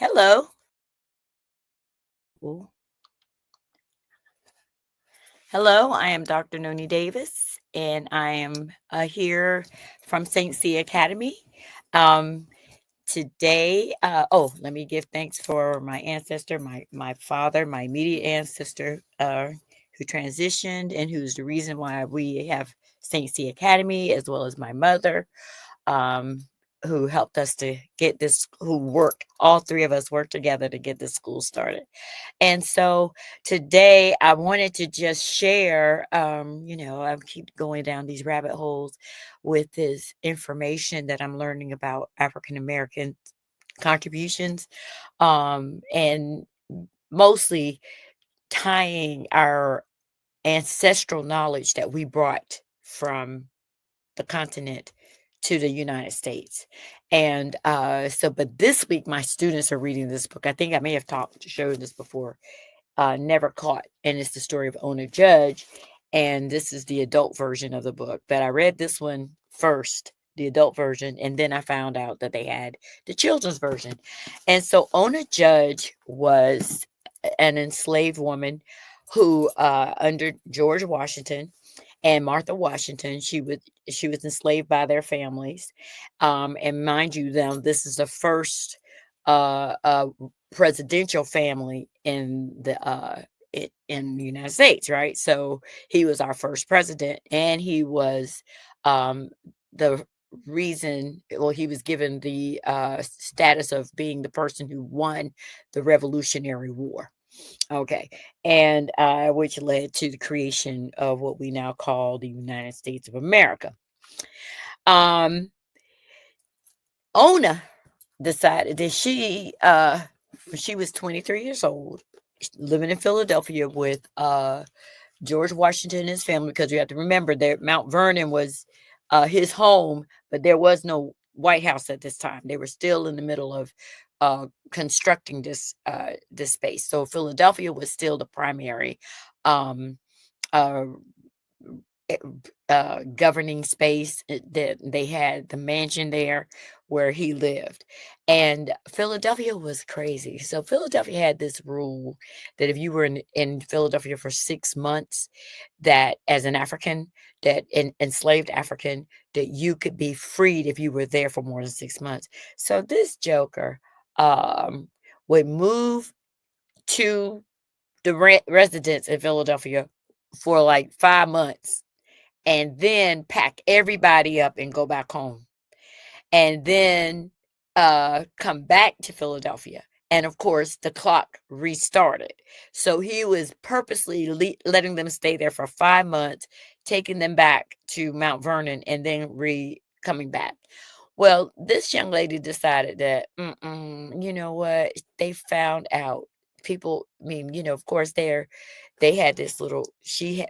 Hello. Ooh. Hello, I am Dr. Noni Davis, and I am here from St. C Academy. Um, Today, let me give thanks for my ancestor, my father, my immediate ancestor, who transitioned and who's the reason why we have St. C Academy, as well as my mother, um, who helped us to get this, who worked, all three of us worked together to get this school started. And so today I wanted to just share, I keep going down these rabbit holes with this information that I'm learning about African American contributions, and mostly tying our ancestral knowledge that we brought from the continent to the United States. And but this week my students are reading this book. I think I may have showed this before, Never Caught, and it's the story of Ona Judge. And this is the adult version of the book. But I read this one first, the adult version, and then I found out that they had the children's version. And so Ona Judge was an enslaved woman who, under George Washington and Martha Washington, she was enslaved by their families. And mind you, them this is the first presidential family in the United States, right? So he was our first president, and he was the reason. Well, he was given the status of being the person who won the Revolutionary War. Okay, and which led to the creation of what we now call the United States of America. Um, Ona decided that when she was 23 years old, living in Philadelphia with George Washington and his family, because you have to remember that Mount Vernon was his home, but there was no White House at this time. They were still in the middle of constructing this space. So Philadelphia was still the primary um, uh, governing space. That they had the mansion there where he lived. And Philadelphia was crazy. So Philadelphia had this rule that if you were in Philadelphia for 6 months, that as an African, that enslaved African, that you could be freed if you were there for more than 6 months. So this joker um, would move to the residence in Philadelphia for like 5 months, and then pack everybody up and go back home, and then come back to Philadelphia. And of course, the clock restarted. So he was purposely letting them stay there for 5 months, taking them back to Mount Vernon, and then coming back. Well, this young lady decided that, you know what? They found out. People, I mean, of course, they had this little.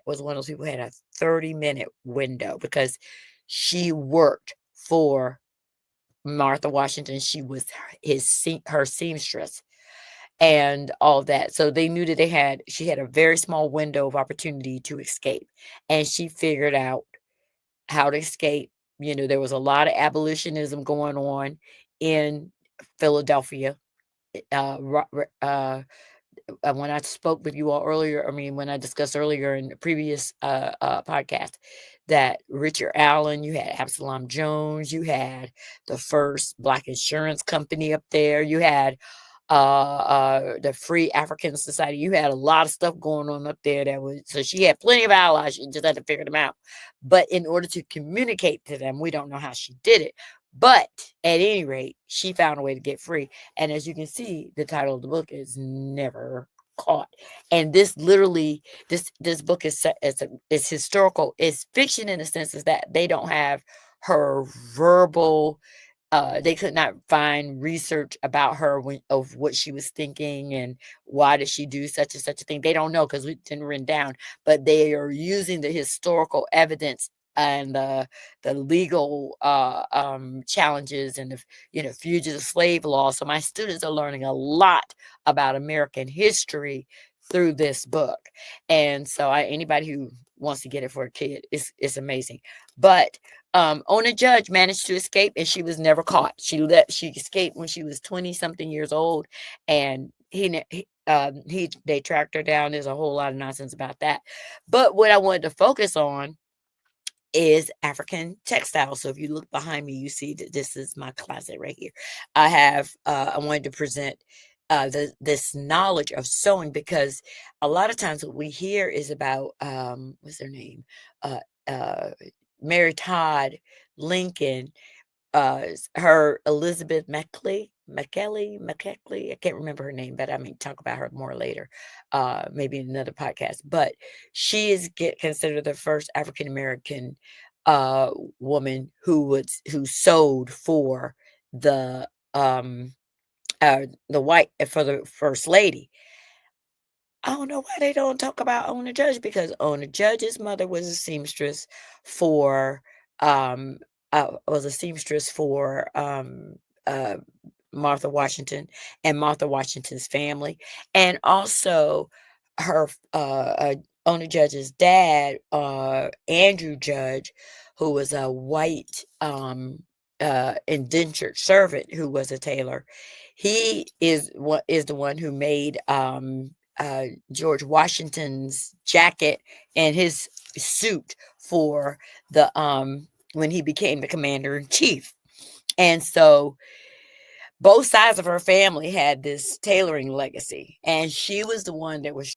Was one of those people who had a 30-minute window because she worked for Martha Washington. She was her seamstress and all that. So they knew that she had a very small window of opportunity to escape. And she figured out how to escape. There was a lot of abolitionism going on in Philadelphia. When I spoke with you all earlier, I mean, when I discussed earlier in the previous podcast, that Richard Allen, you had Absalom Jones, you had the first Black insurance company up there, you had the Free African Society, you had a lot of stuff going on up there so she had plenty of allies. She just had to figure them out. But in order to communicate to them, we don't know how she did it. But at any rate, she found a way to get free. And as you can see, the title of the book is Never Caught. And this book is historical. It's fiction in the sense is that they don't have her verbal. They could not find research about her of what she was thinking and why did she do such and such a thing. They don't know because we didn't written down. But they are using the historical evidence and the legal challenges and the fugitive slave law. So my students are learning a lot about American history through this book. And so anybody who wants to get it for a kid, it's amazing. But Ona Judge managed to escape, and she was never caught. She escaped when she was 20 something years old, and they tracked her down. There's a whole lot of nonsense about that. But what I wanted to focus on is African textiles. So if you look behind me, you see that this is my closet right here. I wanted to present this knowledge of sewing, because a lot of times what we hear is about, what's her name? Uh, uh, Mary Todd Lincoln, her Elizabeth McKelly. I can't remember her name, but I mean, talk about her more later, maybe in another podcast. But she is considered the first African American uh, woman who sewed for the um, for the first lady. I don't know why they don't talk about Ona Judge, because Ona Judge's mother was a seamstress for um uh Martha Washington and Martha Washington's family. And also her Ona Judge's dad, Andrew Judge, who was a white indentured servant who was a tailor. He is the one who made George Washington's jacket and his suit for the when he became the commander in chief. And so both sides of her family had this tailoring legacy, and she was the one that was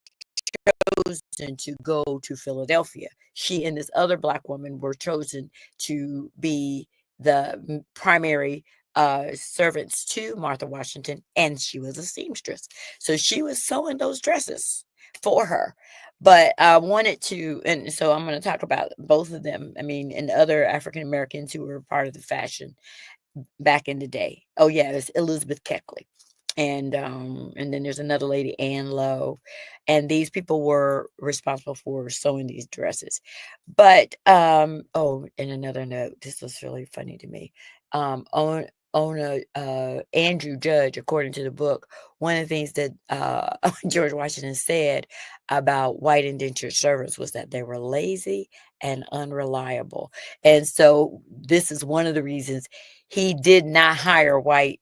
chosen to go to Philadelphia. She and this other black woman were chosen to be the primary servants to Martha Washington, and she was a seamstress. So she was sewing those dresses for her. But I wanted to, and so I'm going to talk about both of them. I mean, and other African Americans who were part of the fashion back in the day. Oh yeah, it's Elizabeth Keckley. And then there's another lady, Ann Lowe, and these people were responsible for sewing these dresses. But oh, and another note, this was really funny to me. On Andrew Judge, according to the book, one of the things that George Washington said about white indentured servants was that they were lazy and unreliable. And so this is one of the reasons he did not hire white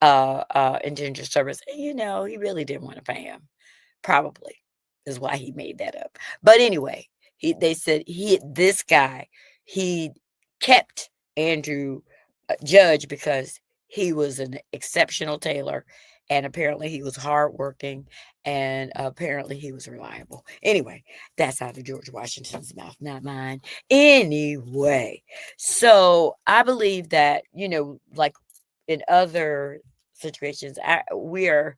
indentured servants. You know, he really didn't want to pay him. Probably is why he made that up. But anyway, they said this guy, he kept Andrew Judge because he was an exceptional tailor, and apparently he was hardworking, and apparently he was reliable. Anyway, that's out of George Washington's mouth, not mine. Anyway, so I believe that, like in other situations, we are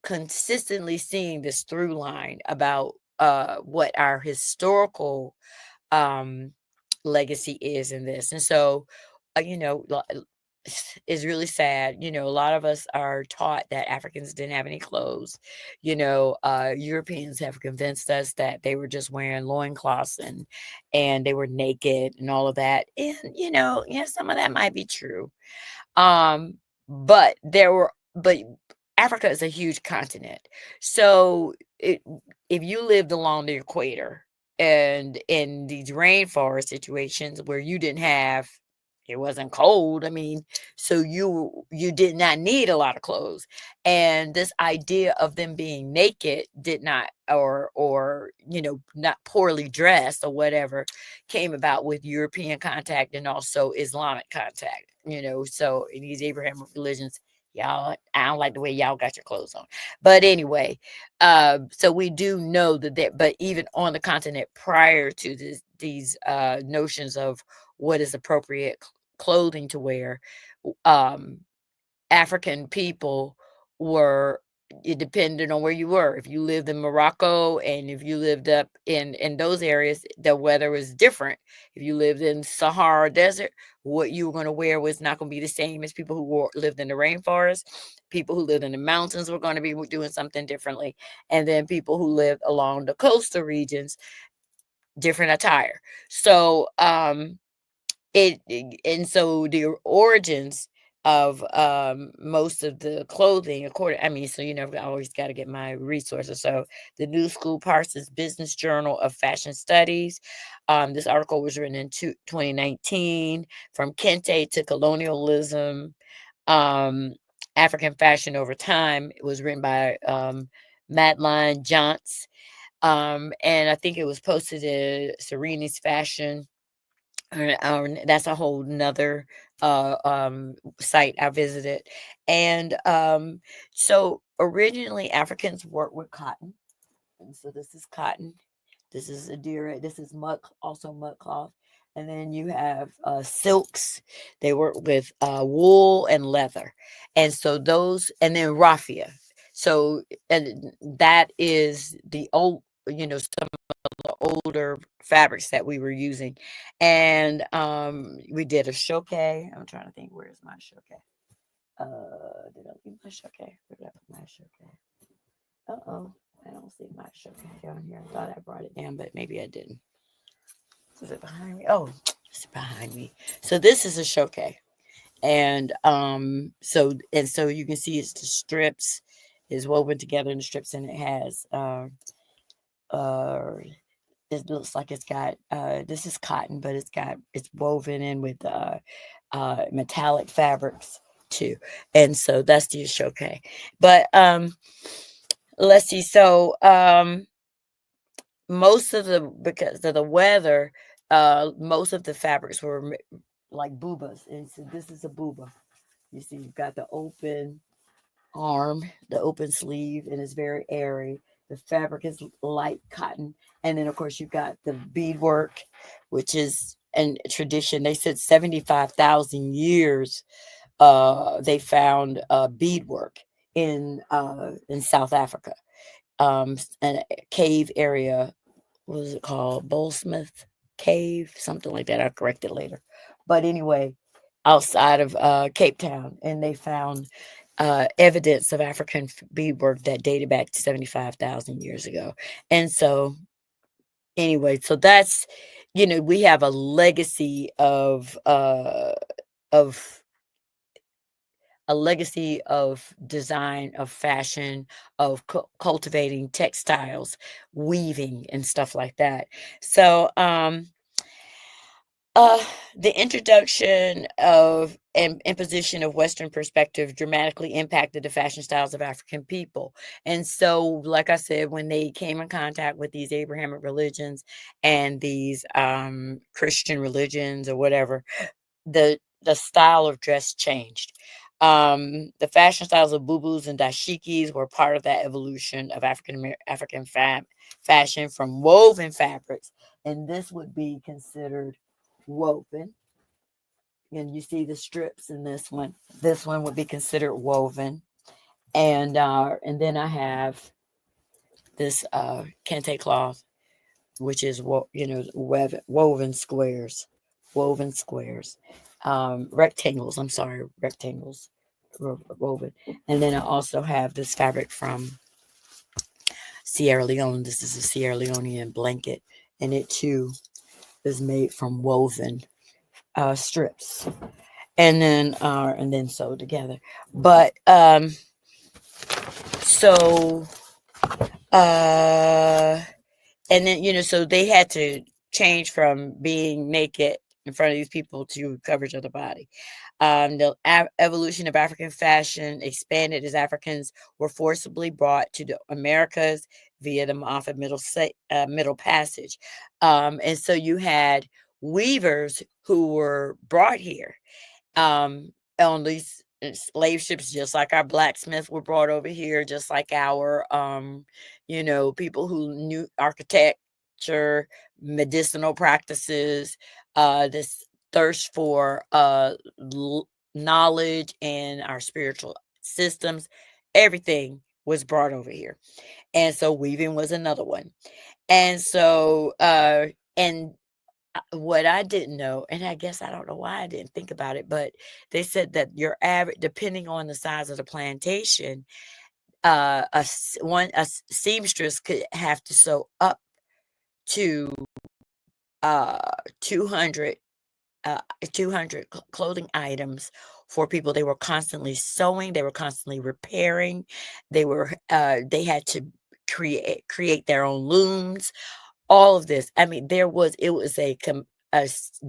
consistently seeing this through line about what our historical um legacy is in this. And so uh, you know lo- it's really sad. A lot of us are taught that Africans didn't have any clothes. Europeans have convinced us that they were just wearing loincloths and they were naked and all of that. And yeah, some of that might be true. um but Africa is a huge continent. So if you lived along the equator and in these rainforest situations where you didn't have, it wasn't cold. I mean, so you did not need a lot of clothes. And this idea of them being naked did not, or not poorly dressed or whatever, came about with European contact and also Islamic contact. So in these Abrahamic religions, y'all, I don't like the way y'all got your clothes on. But anyway, so we do know but even on the continent prior to these notions of what is appropriate clothing to wear, um, African people were, it depended on where you were. If you lived in Morocco and if you lived up in those areas, the weather was different. If you lived in Sahara Desert, what you were going to wear was not going to be the same as people who lived in the rainforest. People who lived in the mountains were going to be doing something differently. And then people who lived along the coastal regions, different attire. So and so the origins of most of the clothing according so I always got to get my resources. So the New School Parsons Business Journal of Fashion Studies, this article was written in 2019, From Kente to Colonialism, um, African Fashion Over Time. It was written by Madeline Jontz, and I think it was posted at Serena's Fashion. That's a whole nother site I visited. And so originally Africans worked with cotton. And so this is cotton. This is a deer. This is also mud cloth. And then you have silks. They work with wool and leather. And so those, and then raffia. So, and that is the old, some the older fabrics that we were using. And we did a showcase. I'm trying to think, where's my showcase? Did I leave my showcase? Where did I put my showcase? Uh-oh, I don't see my showcase down here. I thought I brought it down, but maybe I didn't. Is it behind me? Oh, it's behind me. So this is a showcase. And so you can see it's the strips is woven together in the strips, and it has it looks like it's got this is cotton, but it's woven in with metallic fabrics too. And so that's the showcase. But let's see. So most of because of the weather, most of the fabrics were like boobas. And so this is a booba. You see, you've got the open arm, the open sleeve, and it's very airy. The fabric is light cotton. And then, of course, you've got the beadwork, which is a tradition. They said 75,000 years they found beadwork in South Africa, and a cave area. What was it called? Bolesmith Cave, something like that. I'll correct it later. But anyway, outside of Cape Town, and they found evidence of African beadwork that dated back to 75,000 years ago. And so, anyway, so that's, we have a legacy of a legacy of design, of fashion, of cultivating textiles, weaving, and stuff like that. So, uh, the introduction of and imposition of Western perspective dramatically impacted the fashion styles of African people. And so, like I said, when they came in contact with these Abrahamic religions and these Christian religions or whatever, the style of dress changed. The fashion styles of boo-boos and dashikis were part of that evolution of African fashion from woven fabrics, and this would be considered woven. And you see the strips in this one. This one would be considered woven. And then I have this kente cloth, which is woven squares, rectangles. I'm sorry, rectangles, woven. And then I also have this fabric from Sierra Leone. This is a Sierra Leonean blanket, and it too is made from woven strips, and then sewed together. But so and then so they had to change from being naked in front of these people to coverage of the body. The evolution of African fashion expanded as Africans were forcibly brought to the Americas via the Moffat Middle Passage. And so you had weavers who were brought here on these slave ships, just like our blacksmiths were brought over here, just like our people who knew architecture, medicinal practices, this thirst for knowledge and our spiritual systems, everything was brought over here. And so weaving was another one. And so and what I didn't know, and I guess I don't know why I didn't think about it, but they said that your average, depending on the size of the plantation, a seamstress could have to sew up to 200 uh, 200 clothing items for people. They were constantly sewing, they were constantly repairing, they had to create their own looms, all of this. I mean, it was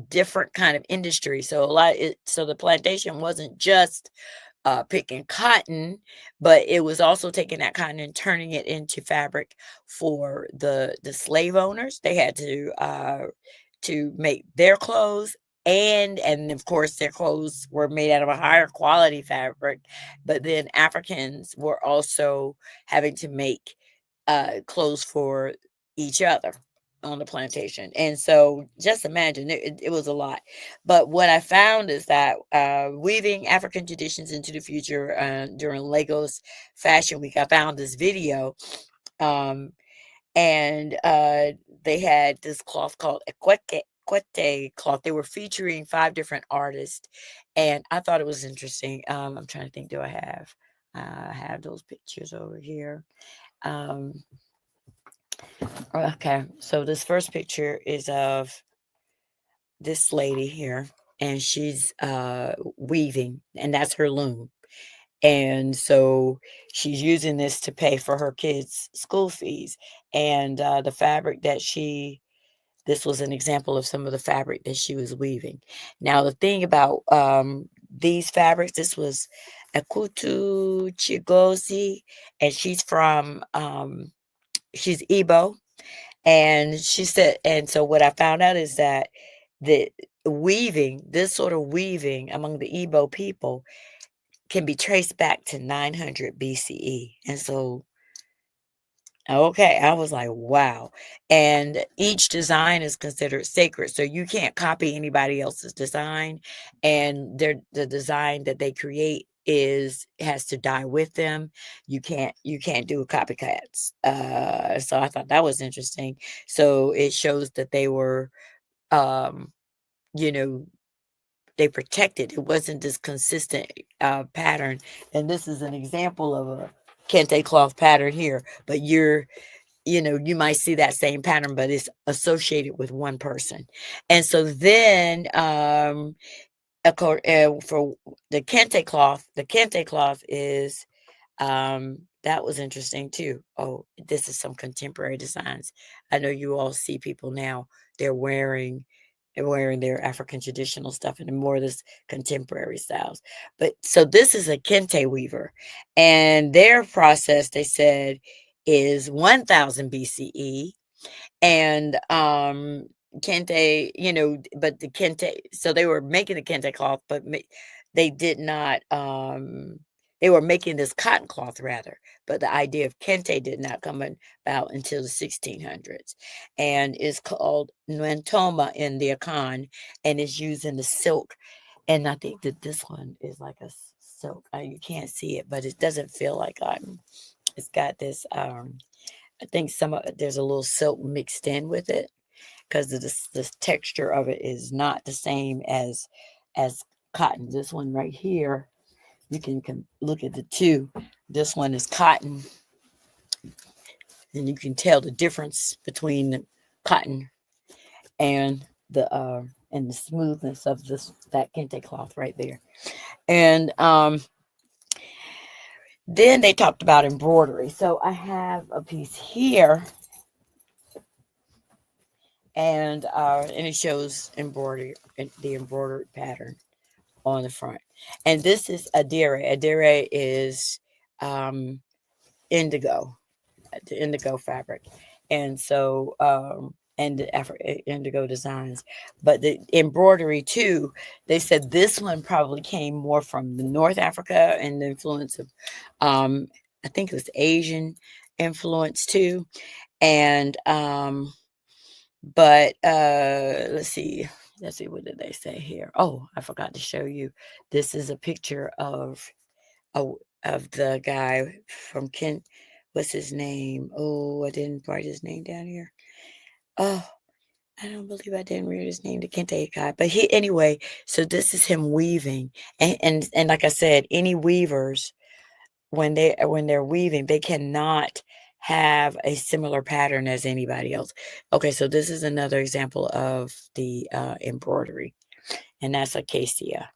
different kind of industry. So the plantation wasn't just picking cotton, but it was also taking that cotton and turning it into fabric for the slave owners. They had to make their clothes, and of course their clothes were made out of a higher quality fabric. But then Africans were also having to make clothes for each other on the plantation. And so just imagine, it was a lot. But what I found is that weaving African traditions into the future, during Lagos Fashion Week, I found this video. um, and they had this cloth called Equete cloth. They were featuring 5 different artists, and I thought it was interesting. I'm trying to think, do I have those pictures over here? Um, okay, so this first picture is of this lady here, and she's weaving, and that's her loom. And so she's using this to pay for her kids' school fees. And the fabric that she this was an example of some of the fabric that she was weaving. Now, the thing about these fabrics, this was Akutu Chigozi, and she's Igbo. And she said, and so what I found out is that the this sort of weaving among the Igbo people can be traced back to 900 BCE. And so, okay, I was like, wow. And each design is considered sacred. So you can't copy anybody else's design. And the design that they create has to die with them. You can't do a copycats. So I thought that was interesting. So it shows that they were, um, you know, they protected. It wasn't this consistent pattern. And this is an example of a kente cloth pattern here. But you might see that same pattern, but it's associated with one person. And so then, for the kente cloth is, that was interesting too. Oh, this is some contemporary designs. I know you all see people now, they're wearing their African traditional stuff and more of this contemporary styles. But so this is a kente weaver, and their process, they said, is 1000 BCE. And kente, but the kente, so they were making the kente cloth, but they did not, they were making this cotton cloth rather, but the idea of kente did not come about until the 1600s, and is called Nwantoma in the Akan, and is used in the silk. And I think that this one is like a silk. You can't see it, but it doesn't feel like cotton. It's got this, I think there's a little silk mixed in with it, because the texture of it is not the same as cotton. This one right here, you can look at the two. This one is cotton, and you can tell the difference between the cotton and the smoothness of that kente cloth right there. And then they talked about embroidery. So I have a piece here, and it shows the embroidered pattern on the front. And this is adire. Adire is um, indigo, the indigo fabric, and so and the indigo designs. But the embroidery too, they said this one probably came more from the North Africa and the influence of, I think it was Asian influence too. And but let's see, what did they say here? Oh, I forgot to show you. This is a picture of the guy from Kent. What's his name? Oh, I didn't write his name down here. Oh, I don't believe I didn't read his name, the Kente guy. But anyway, so this is him weaving. And like I said, any weavers, when they're weaving, they cannot have a similar pattern as anybody else. Okay, so this is another example of the embroidery. and that's acacia.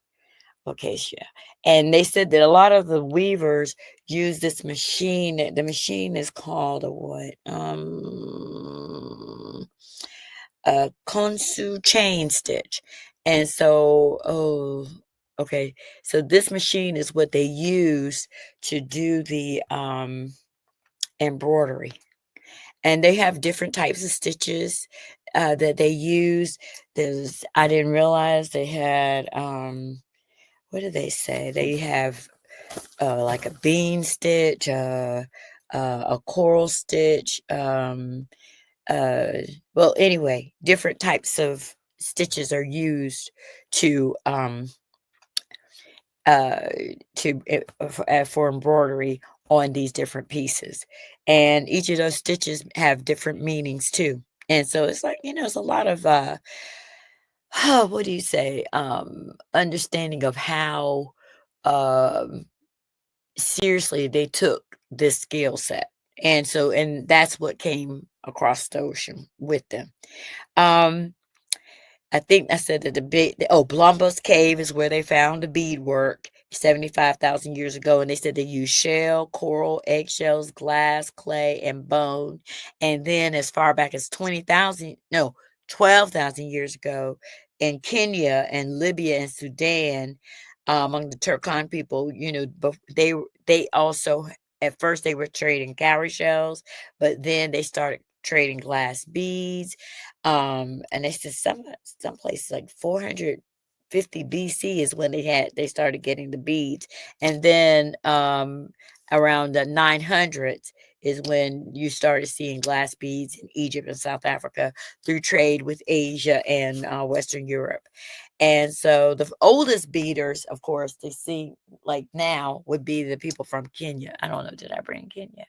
And they said that a lot of the weavers use this machine. The machine is called a what? A Konsu chain stitch. And so, okay. So this machine is what they use to do the embroidery. And they have different types of stitches that they use. I didn't realize they had what do they say? They have like a bean stitch, a coral stitch. Uh, well, anyway, different types of stitches are used to uh, for embroidery on these different pieces, and each of those stitches have different meanings too. And so it's like, it's a lot of what do you say, understanding of how um seriously they took this skill set. And that's what came across the ocean with them. Um, I think I said that Blombos Cave is where they found the beadwork 75,000 years ago. And they said they used shell, coral, eggshells, glass, clay, and bone. And then as far back as 12,000 years ago in Kenya and Libya and Sudan, among the Turkan people, but they also, at first they were trading cowrie shells, but then they started trading glass beads. And they said some places like 450 BC is when they started getting the beads. And then around the 900s is when you started seeing glass beads in Egypt and South Africa through trade with Asia and Western Europe. And so the oldest beaters, of course, they see like now would be the people from Kenya. I don't know, did I bring Kenya?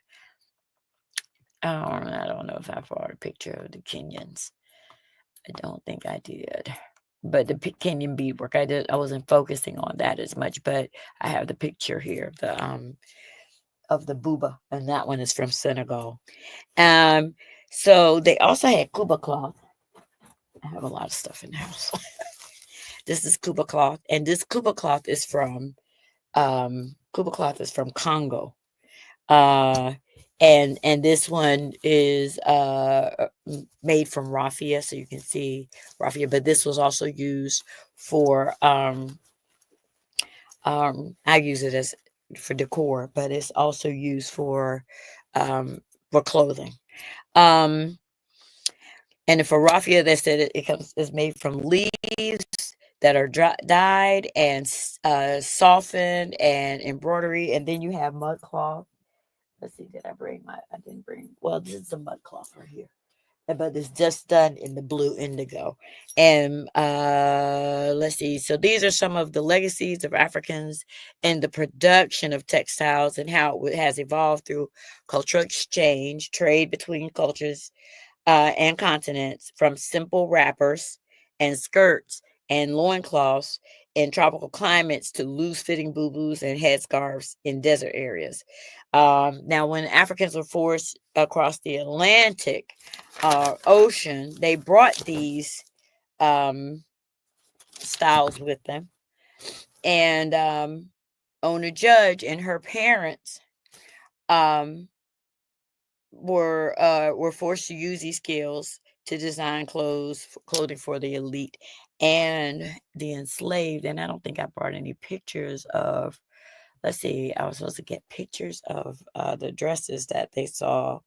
I don't know if I brought a picture of the Kenyans. I don't think I did. But the Kenyan beadwork, I wasn't focusing on that as much, but I have the picture here of the buba, and that one is from Senegal. So they also had Kuba cloth. I have a lot of stuff in the house. This is Kuba cloth, and this Kuba cloth is from Congo. Uh, and this one is made from raffia, so you can see raffia. But this was also used for I use it as for decor, but it's also used for clothing. And for raffia, they said it's made from leaves that are dyed and softened and embroidery, and then you have mud cloth. Let's see, did I bring I didn't bring, well, this is a mud cloth right here. But it's just done in the blue indigo. And let's see. So these are some of the legacies of Africans in the production of textiles and how it has evolved through cultural exchange, trade between cultures and continents, from simple wrappers and skirts and loincloths in tropical climates to loose-fitting boo-boos and headscarves in desert areas. Now, when Africans were forced across the Atlantic Ocean, they brought these styles with them. And Ona Judge and her parents were forced to use these skills to design clothing for the elite and the enslaved. And I don't think I brought any pictures of, let's see, I was supposed to get pictures of the dresses that they saw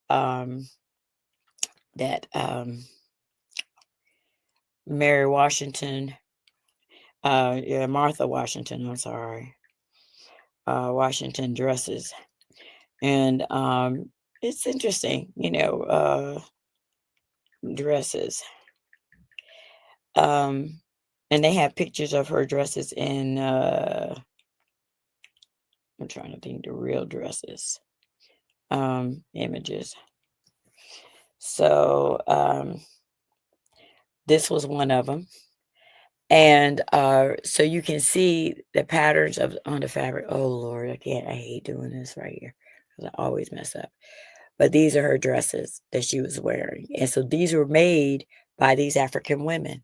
that Mary Washington, Martha Washington, I'm sorry, Washington dresses. And it's interesting, dresses. And they have pictures of her dresses in, I'm trying to think the real dresses, images. So this was one of them. And so you can see the patterns on the fabric. Oh Lord, I hate doing this right here because I always mess up. But these are her dresses that she was wearing. And so these were made by these African women.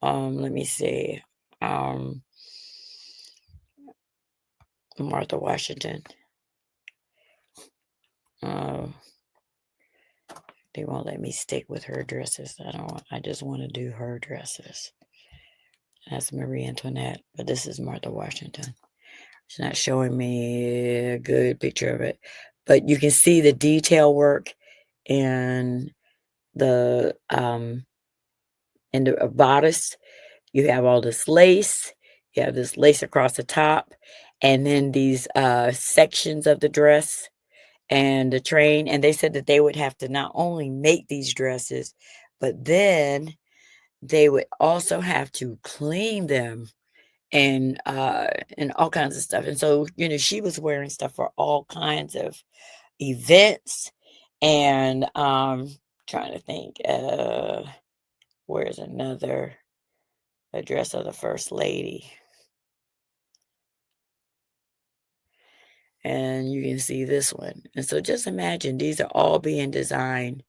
Let me see. Um, Martha Washington. Uh, they won't let me stick with her dresses. I just want to do her dresses. That's Marie Antoinette, but this is Martha Washington. It's not showing me a good picture of it, but you can see the detail work in the bodice. You have all this lace. You have this lace across the top, and then these sections of the dress and the train. And they said that they would have to not only make these dresses, but then they would also have to clean them and all kinds of stuff. And so, she was wearing stuff for all kinds of events. And trying to think, where's another address of the first lady? And you can see this one. And so just imagine these are all being designed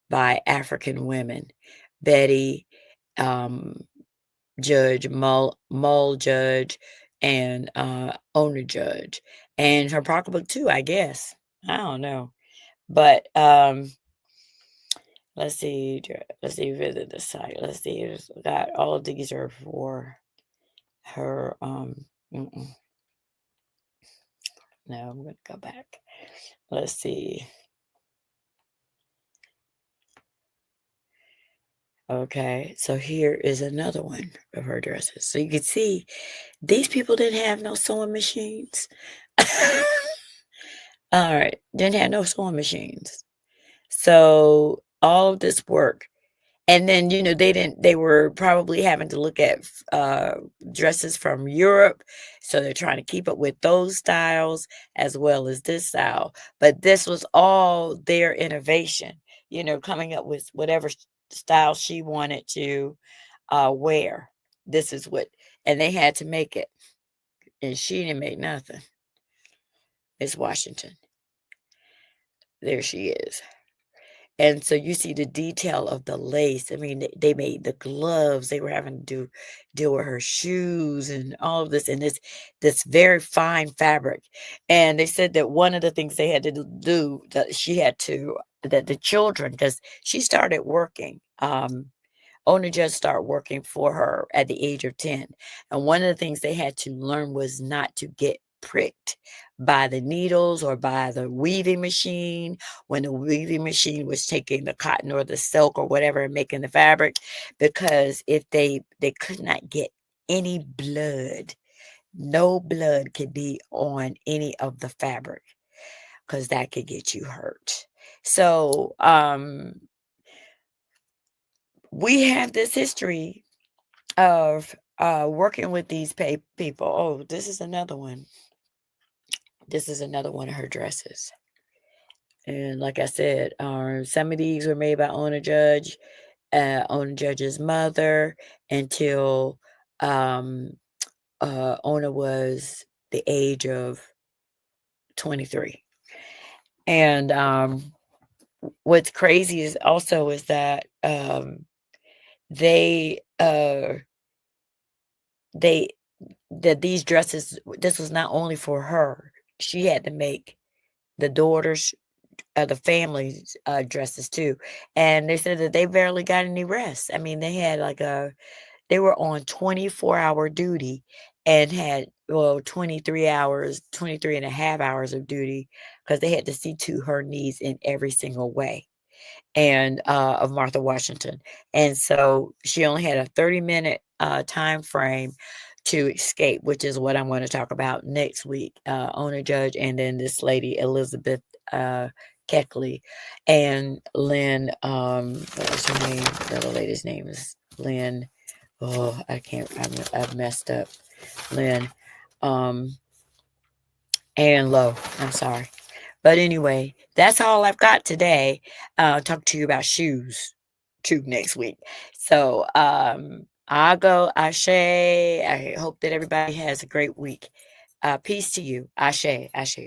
by African women. Betty, um, Judge, Mull Judge, and Owner Judge. And her pocketbook too, I guess. I don't know. But let's see, visit the site. Let's see, it's got all of these are for her. No, I'm gonna go back. Let's see. Okay, so here is another one of her dresses. So you can see these people didn't have no sewing machines. All right, didn't have no sewing machines. So all of this work, and then they were probably having to look at dresses from Europe, so they're trying to keep up with those styles as well as this style. But this was all their innovation, coming up with whatever style she wanted to wear. This is what, and they had to make it, and she didn't make nothing. It's Washington. There she is. And so you see the detail of the lace. I mean, they made the gloves. They were having to deal with her shoes and all of this, and this very fine fabric. And they said that one of the things they had to do, that the children, because she started working. Owner just started working for her at the age of 10. And one of the things they had to learn was not to get pricked by the needles or by the weaving machine when the weaving machine was taking the cotton or the silk or whatever and making the fabric, because if they could not get any blood, no blood could be on any of the fabric, because that could get you hurt. So we have this history of working with these people. Oh, this is another one. This is another one of her dresses. And like I said, some of these were made by Owner Judge's mother, until Owner was the age of 23. And what's crazy is that they they that these dresses, this was not only for her. She had to make the daughters, the family's dresses too. And they said that they barely got any rest. I mean, they were on 24-hour duty and had, well, 23 and a half hours of duty, because they had to see to her needs in every single way, and of Martha Washington. And so she only had a 30-minute time frame to escape, which is what I'm going to talk about next week. Owner Judge, and then this lady, Elizabeth Keckley, and Lynn, what was her name? The other lady's name is Lynn. Oh, I can't, I've messed up. Lynn, and Lowe. I'm sorry. But anyway, that's all I've got today. I'll talk to you about shoes too next week. So I'll go. Ashe. I hope that everybody has a great week. Peace to you. Ashe. Ashe.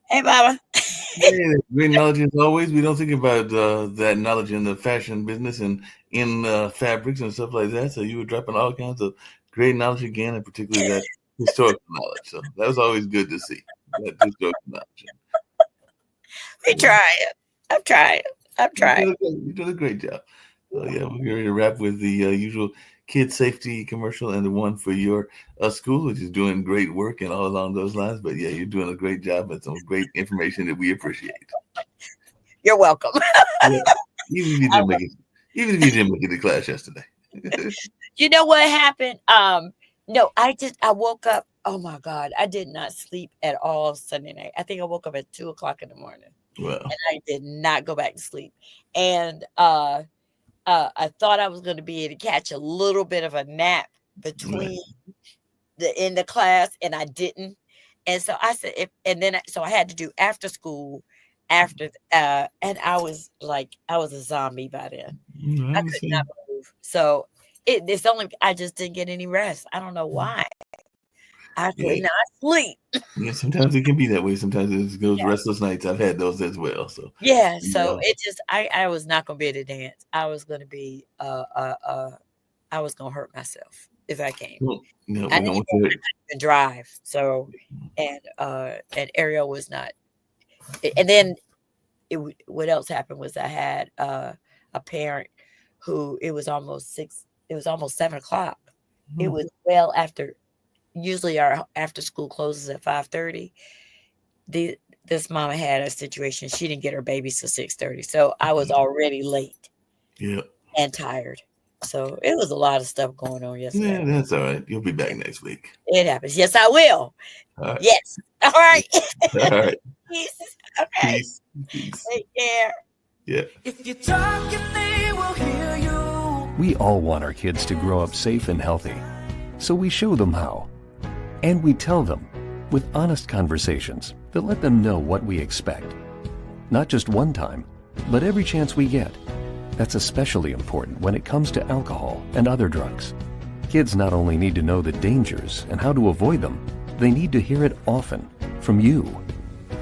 Hey, Mama. Yeah, great knowledge as always. We don't think about that knowledge in the fashion business and in fabrics and stuff like that. So you were dropping all kinds of great knowledge again, and particularly that historical knowledge. So that was always good to see that historical knowledge. We Yeah, trying. I'm trying. I'm trying. you did a great job. So yeah, we're ready to wrap with the usual kid safety commercial and the one for your school, which is doing great work and all along those lines. But yeah, you're doing a great job and some great information that we appreciate. You're welcome. Yeah. Even if you didn't make it, even if you didn't make it to class yesterday. You know what happened? No, I woke up. Oh my God, I did not sleep at all Sunday night. I think I woke up at 2 o'clock in the morning, Well, and I did not go back to sleep. And I thought I was going to be able to catch a little bit of a nap right. between the end of class, and I didn't. And so I said, so I had to do after school and I was like, I was a zombie by then. I I could not understand. move. So it's only I just didn't get any rest. I don't know why. I could Yeah, not sleep. yeah. Sometimes it can be that way. Sometimes it's those restless nights. I've had those as well. So, Yeah, so yeah, it just I was not gonna be able to dance. I was gonna be I was gonna hurt myself if I came. well, no, I we didn't don't want to. even drive. So and Ariel was not. And then what else happened was I had a parent who it was almost 7 o'clock. It Hmm, was well after usually our after school closes at 5:30. The This mama had a situation. She didn't get her babies till 6:30. So I was already late yeah, and tired. So it was a lot of stuff going on yesterday. yeah. That's all right. You'll be back next week. It happens. Yes, I will. All right. Yes. All right. All right. Peace. Okay. Peace. Peace. Take care. Yeah. If you're talking, they will hear you. We all want our kids to grow up safe and healthy, so we show them how. And we tell them with honest conversations that let them know what we expect. Not just one time, but every chance we get. That's especially important when it comes to alcohol and other drugs. Kids not only need to know the dangers and how to avoid them, they need to hear it often from you.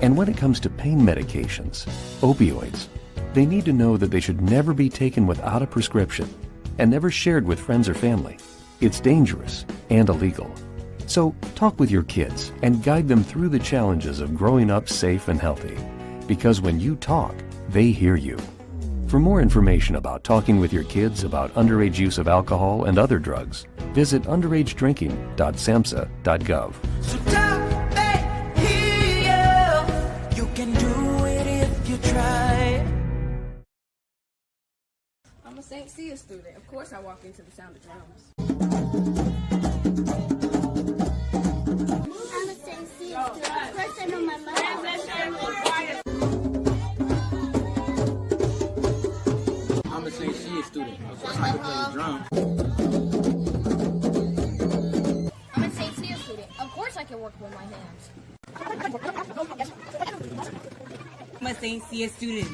And when it comes to pain medications, opioids, they need to know that they should never be taken without a prescription and never shared with friends or family. It's dangerous and illegal. So talk with your kids and guide them through the challenges of growing up safe and healthy. Because when you talk, they hear you. For more information about talking with your kids about underage use of alcohol and other drugs, visit underagedrinking.samhsa.gov. So talk, they hear you. You can do it if you try. I'm a St. Cia student. Of course I walk into the sound of drums. I'm a St. Cia student. Of course I know my mother. I'm a St. Cia student. Of course I can play the drum. I'm a St. Cia student. Of course I can work with my hands. I'm a St. Cia student.